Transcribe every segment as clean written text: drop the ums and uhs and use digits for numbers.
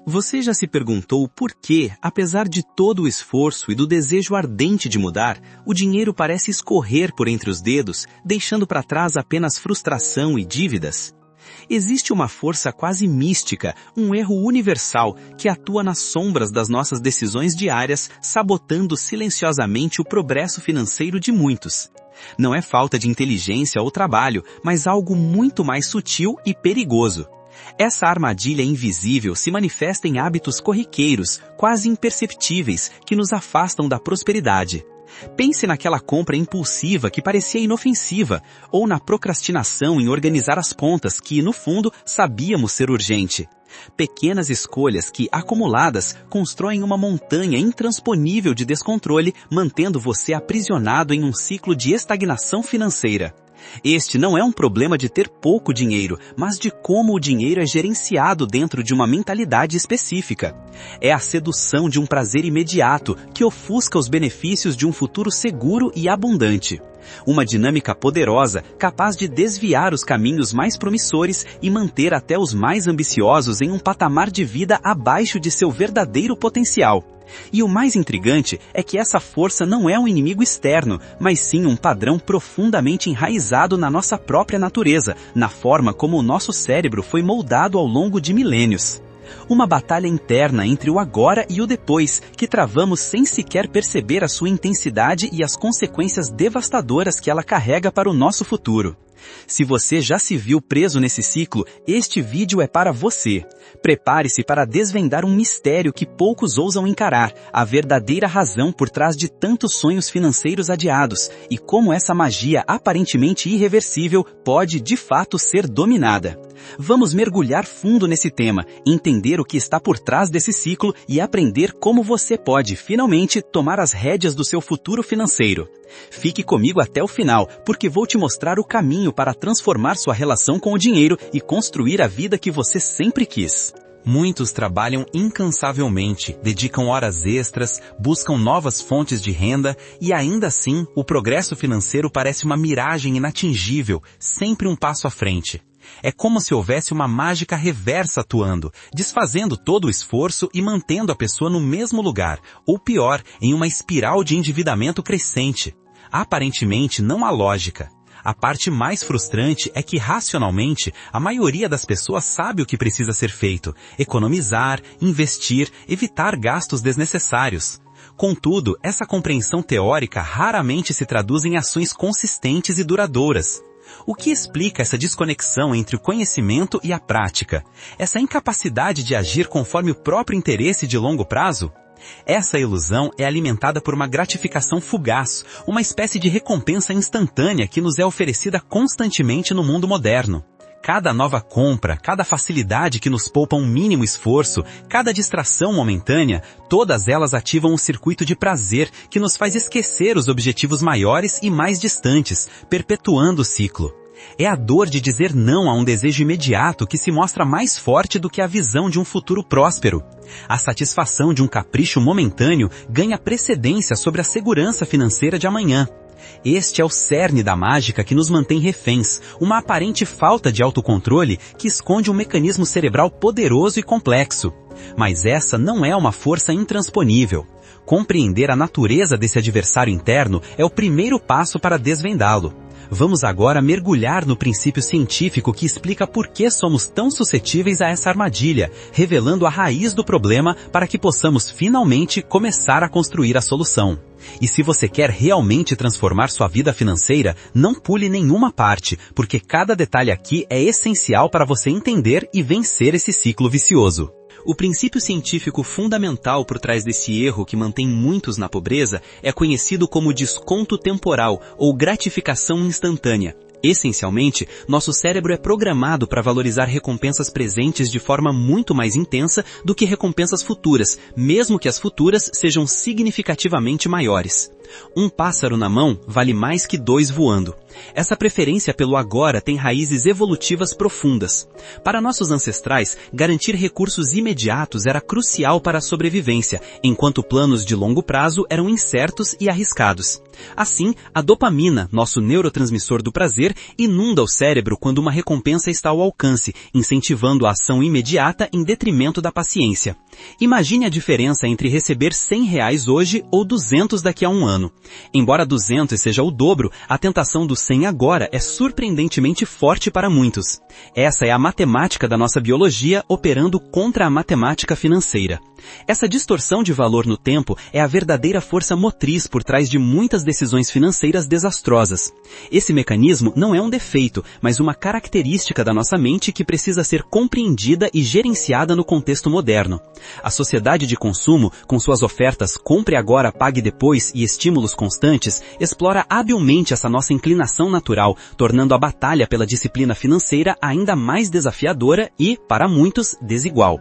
Você já se perguntou por que, apesar de todo o esforço e do desejo ardente de mudar, o dinheiro parece escorrer por entre os dedos, deixando para trás apenas frustração e dívidas? Existe uma força quase mística, um erro universal, que atua nas sombras das nossas decisões diárias, sabotando silenciosamente o progresso financeiro de muitos. Não é falta de inteligência ou trabalho, mas algo muito mais sutil e perigoso. Essa armadilha invisível se manifesta em hábitos corriqueiros, quase imperceptíveis, que nos afastam da prosperidade. Pense naquela compra impulsiva que parecia inofensiva, ou na procrastinação em organizar as contas que, no fundo, sabíamos ser urgente. Pequenas escolhas que, acumuladas, constroem uma montanha intransponível de descontrole, mantendo você aprisionado em um ciclo de estagnação financeira. Este não é um problema de ter pouco dinheiro, mas de como o dinheiro é gerenciado dentro de uma mentalidade específica. É a sedução de um prazer imediato que ofusca os benefícios de um futuro seguro e abundante. Uma dinâmica poderosa, capaz de desviar os caminhos mais promissores e manter até os mais ambiciosos em um patamar de vida abaixo de seu verdadeiro potencial. E o mais intrigante é que essa força não é um inimigo externo, mas sim um padrão profundamente enraizado na nossa própria natureza, na forma como o nosso cérebro foi moldado ao longo de milênios. Uma batalha interna entre o agora e o depois, que travamos sem sequer perceber a sua intensidade e as consequências devastadoras que ela carrega para o nosso futuro. Se você já se viu preso nesse ciclo, este vídeo é para você. Prepare-se para desvendar um mistério que poucos ousam encarar, a verdadeira razão por trás de tantos sonhos financeiros adiados, e como essa magia aparentemente irreversível pode de fato ser dominada. Vamos mergulhar fundo nesse tema, entender o que está por trás desse ciclo e aprender como você pode, finalmente, tomar as rédeas do seu futuro financeiro. Fique comigo até o final, porque vou te mostrar o caminho para transformar sua relação com o dinheiro e construir a vida que você sempre quis. Muitos trabalham incansavelmente, dedicam horas extras, buscam novas fontes de renda e ainda assim o progresso financeiro parece uma miragem inatingível, sempre um passo à frente. É como se houvesse uma mágica reversa atuando, desfazendo todo o esforço e mantendo a pessoa no mesmo lugar, ou pior, em uma espiral de endividamento crescente. Aparentemente não há lógica. A parte mais frustrante é que, racionalmente, a maioria das pessoas sabe o que precisa ser feito: economizar, investir, evitar gastos desnecessários. Contudo, essa compreensão teórica raramente se traduz em ações consistentes e duradouras. O que explica essa desconexão entre o conhecimento e a prática? Essa incapacidade de agir conforme o próprio interesse de longo prazo? Essa ilusão é alimentada por uma gratificação fugaz, uma espécie de recompensa instantânea que nos é oferecida constantemente no mundo moderno. Cada nova compra, cada facilidade que nos poupa um mínimo esforço, cada distração momentânea, todas elas ativam um circuito de prazer que nos faz esquecer os objetivos maiores e mais distantes, perpetuando o ciclo. É a dor de dizer não a um desejo imediato que se mostra mais forte do que a visão de um futuro próspero. A satisfação de um capricho momentâneo ganha precedência sobre a segurança financeira de amanhã. Este é o cerne da mágica que nos mantém reféns, uma aparente falta de autocontrole que esconde um mecanismo cerebral poderoso e complexo. Mas essa não é uma força intransponível. Compreender a natureza desse adversário interno é o primeiro passo para desvendá-lo. Vamos agora mergulhar no princípio científico que explica por que somos tão suscetíveis a essa armadilha, revelando a raiz do problema para que possamos finalmente começar a construir a solução. E se você quer realmente transformar sua vida financeira, não pule nenhuma parte, porque cada detalhe aqui é essencial para você entender e vencer esse ciclo vicioso. O princípio científico fundamental por trás desse erro que mantém muitos na pobreza é conhecido como desconto temporal ou gratificação instantânea. Essencialmente, nosso cérebro é programado para valorizar recompensas presentes de forma muito mais intensa do que recompensas futuras, mesmo que as futuras sejam significativamente maiores. Um pássaro na mão vale mais que 2 voando. Essa preferência pelo agora tem raízes evolutivas profundas. Para nossos ancestrais, garantir recursos imediatos era crucial para a sobrevivência, enquanto planos de longo prazo eram incertos e arriscados. Assim, a dopamina, nosso neurotransmissor do prazer, inunda o cérebro quando uma recompensa está ao alcance, incentivando a ação imediata em detrimento da paciência. Imagine a diferença entre receber R$100 hoje ou 200 daqui a um ano. Embora 200 seja o dobro, a tentação do 100 agora é surpreendentemente forte para muitos. Essa é a matemática da nossa biologia operando contra a matemática financeira. Essa distorção de valor no tempo é a verdadeira força motriz por trás de muitas decisões financeiras desastrosas. Esse mecanismo não é um defeito, mas uma característica da nossa mente que precisa ser compreendida e gerenciada no contexto moderno. A sociedade de consumo, com suas ofertas compre agora, pague depois e estímulos constantes, explora habilmente essa nossa inclinação natural, tornando a batalha pela disciplina financeira ainda mais desafiadora e, para muitos, desigual.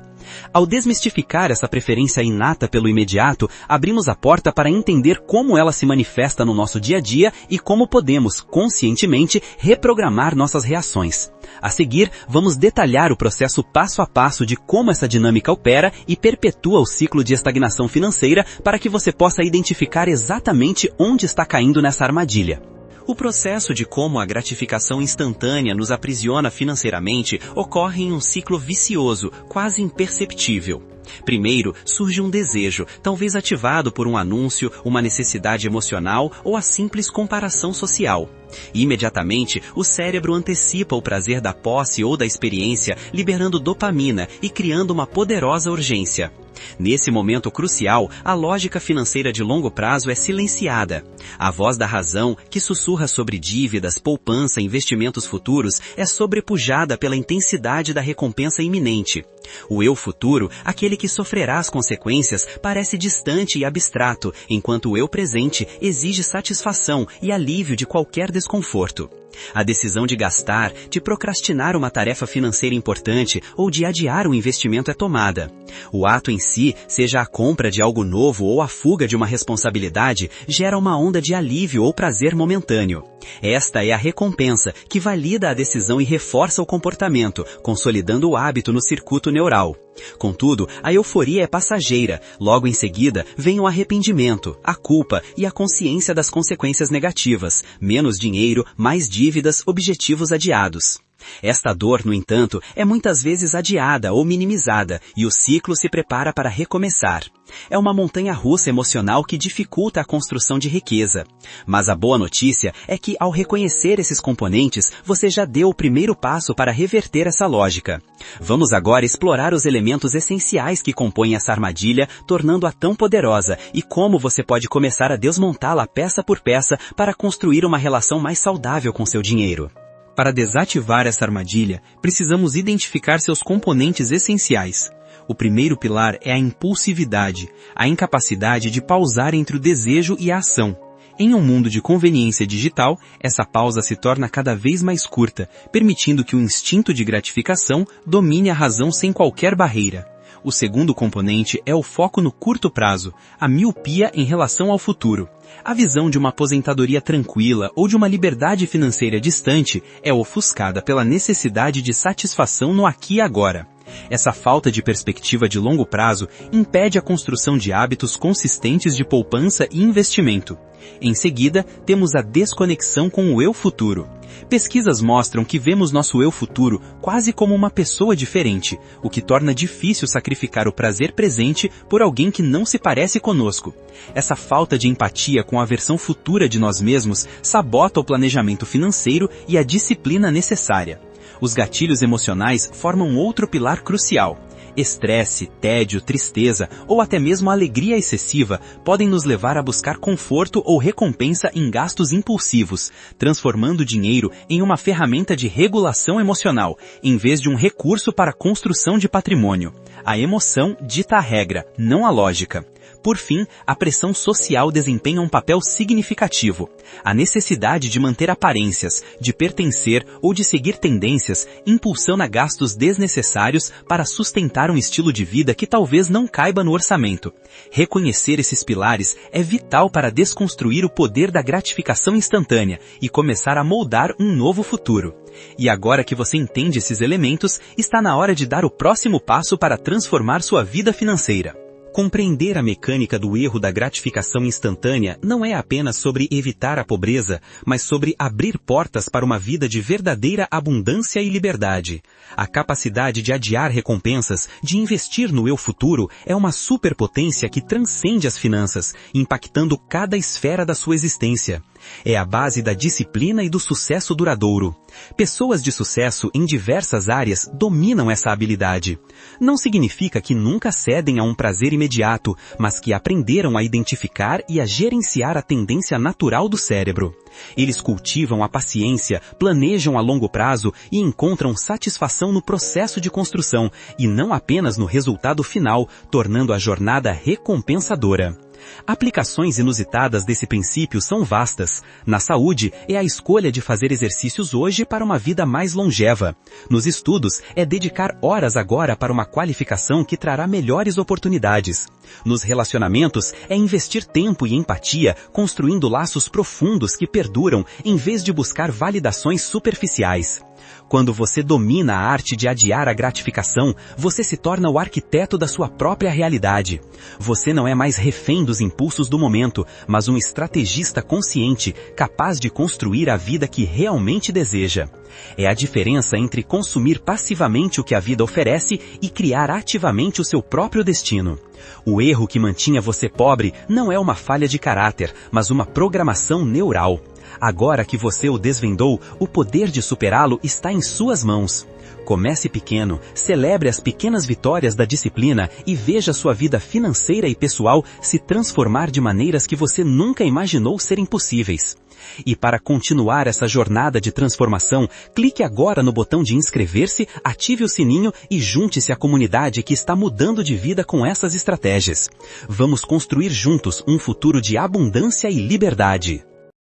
Ao desmistificar essa preferência inata pelo imediato, abrimos a porta para entender como ela se manifesta no nosso dia a dia e como podemos, conscientemente, reprogramar nossas reações. A seguir, vamos detalhar o processo passo a passo de como essa dinâmica opera e perpetua o ciclo de estagnação financeira para que você possa identificar exatamente onde está caindo nessa armadilha. O processo de como a gratificação instantânea nos aprisiona financeiramente ocorre em um ciclo vicioso, quase imperceptível. Primeiro, surge um desejo, talvez ativado por um anúncio, uma necessidade emocional ou a simples comparação social. Imediatamente, o cérebro antecipa o prazer da posse ou da experiência, liberando dopamina e criando uma poderosa urgência. Nesse momento crucial, a lógica financeira de longo prazo é silenciada. A voz da razão, que sussurra sobre dívidas, poupança e investimentos futuros, é sobrepujada pela intensidade da recompensa iminente. O eu futuro, aquele que sofrerá as consequências, parece distante e abstrato, enquanto o eu presente exige satisfação e alívio de qualquer desconforto. A decisão de gastar, de procrastinar uma tarefa financeira importante ou de adiar um investimento é tomada. O ato em si, seja a compra de algo novo ou a fuga de uma responsabilidade, gera uma onda de alívio ou prazer momentâneo. Esta é a recompensa que valida a decisão e reforça o comportamento, consolidando o hábito no circuito neural. Contudo, a euforia é passageira. Logo em seguida, vem o arrependimento, a culpa e a consciência das consequências negativas. Menos dinheiro, mais dívidas, objetivos adiados. Esta dor, no entanto, é muitas vezes adiada ou minimizada e o ciclo se prepara para recomeçar. É uma montanha-russa emocional que dificulta a construção de riqueza. Mas a boa notícia é que, ao reconhecer esses componentes, você já deu o primeiro passo para reverter essa lógica. Vamos agora explorar os elementos essenciais que compõem essa armadilha, tornando-a tão poderosa, e como você pode começar a desmontá-la peça por peça para construir uma relação mais saudável com seu dinheiro. Para desativar essa armadilha, precisamos identificar seus componentes essenciais. O primeiro pilar é a impulsividade, a incapacidade de pausar entre o desejo e a ação. Em um mundo de conveniência digital, essa pausa se torna cada vez mais curta, permitindo que o instinto de gratificação domine a razão sem qualquer barreira. O segundo componente é o foco no curto prazo, a miopia em relação ao futuro. A visão de uma aposentadoria tranquila ou de uma liberdade financeira distante é ofuscada pela necessidade de satisfação no aqui e agora. Essa falta de perspectiva de longo prazo impede a construção de hábitos consistentes de poupança e investimento. Em seguida, temos a desconexão com o eu futuro. Pesquisas mostram que vemos nosso eu futuro quase como uma pessoa diferente, o que torna difícil sacrificar o prazer presente por alguém que não se parece conosco. Essa falta de empatia com a versão futura de nós mesmos sabota o planejamento financeiro e a disciplina necessária. Os gatilhos emocionais formam outro pilar crucial. Estresse, tédio, tristeza ou até mesmo alegria excessiva podem nos levar a buscar conforto ou recompensa em gastos impulsivos, transformando o dinheiro em uma ferramenta de regulação emocional, em vez de um recurso para a construção de patrimônio. A emoção dita a regra, não a lógica. Por fim, a pressão social desempenha um papel significativo. A necessidade de manter aparências, de pertencer ou de seguir tendências impulsiona gastos desnecessários para sustentar um estilo de vida que talvez não caiba no orçamento. Reconhecer esses pilares é vital para desconstruir o poder da gratificação instantânea e começar a moldar um novo futuro. E agora que você entende esses elementos, está na hora de dar o próximo passo para transformar sua vida financeira. Compreender a mecânica do erro da gratificação instantânea não é apenas sobre evitar a pobreza, mas sobre abrir portas para uma vida de verdadeira abundância e liberdade. A capacidade de adiar recompensas, de investir no eu futuro, é uma superpotência que transcende as finanças, impactando cada esfera da sua existência. É a base da disciplina e do sucesso duradouro. Pessoas de sucesso em diversas áreas dominam essa habilidade. Não significa que nunca cedem a um prazer imediato, mas que aprenderam a identificar e a gerenciar a tendência natural do cérebro. Eles cultivam a paciência, planejam a longo prazo e encontram satisfação no processo de construção, e não apenas no resultado final, tornando a jornada recompensadora. Aplicações inusitadas desse princípio são vastas. Na saúde, é a escolha de fazer exercícios hoje para uma vida mais longeva. Nos estudos, é dedicar horas agora para uma qualificação que trará melhores oportunidades. Nos relacionamentos, é investir tempo e empatia, construindo laços profundos que perduram, em vez de buscar validações superficiais. Quando você domina a arte de adiar a gratificação, você se torna o arquiteto da sua própria realidade. Você não é mais refém dos impulsos do momento, mas um estrategista consciente, capaz de construir a vida que realmente deseja. É a diferença entre consumir passivamente o que a vida oferece e criar ativamente o seu próprio destino. O erro que mantinha você pobre não é uma falha de caráter, mas uma programação neural. Agora que você o desvendou, o poder de superá-lo está em suas mãos. Comece pequeno, celebre as pequenas vitórias da disciplina e veja sua vida financeira e pessoal se transformar de maneiras que você nunca imaginou serem possíveis. E para continuar essa jornada de transformação, clique agora no botão de inscrever-se, ative o sininho e junte-se à comunidade que está mudando de vida com essas estratégias. Vamos construir juntos um futuro de abundância e liberdade.